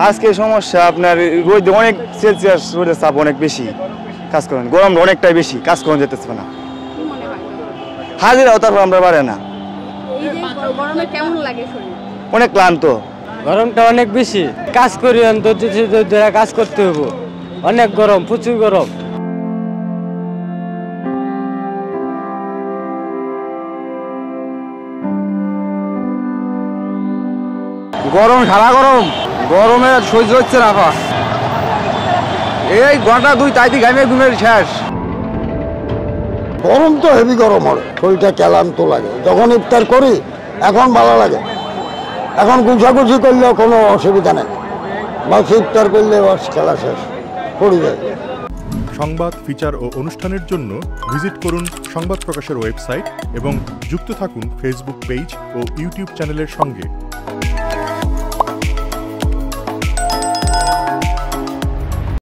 আজকে সমস্যা আপনার রোদ অনেক সেলসিয়াস রোদের চাপ অনেক বেশি, কাজ করেন গরম অনেকটাই বেশি, কাজ করেন যেতেছে না, হাজিরাও তারপর আমরা পারে না, অনেক ক্লান্ত, গরমটা অনেক বেশি, কাজ করি কাজ করতে হবো, অনেক গরম, প্রচুর গরম। গরম সারা গরম, গরমে সহ্য হচ্ছে না, এই ঘন্টা দুই তাইতে ঘামে ঘুমের শেষ। গরম তো হেভি গরম হয়, শরীরটা ক্লান্ত লাগে। যখন ইফতার করি এখন ভালো লাগে, এখন গুছাগুছি করলেও কোনো অসুবিধা নেই, বাস ইফতার করলে বাস খেলা শেষ পড়ে যায়। সংবাদ, ফিচার ও অনুষ্ঠানের জন্য ভিজিট করুন সংবাদ প্রকাশের ওয়েবসাইট এবং যুক্ত থাকুন ফেসবুক পেজ ও ইউটিউব চ্যানেলের সঙ্গে।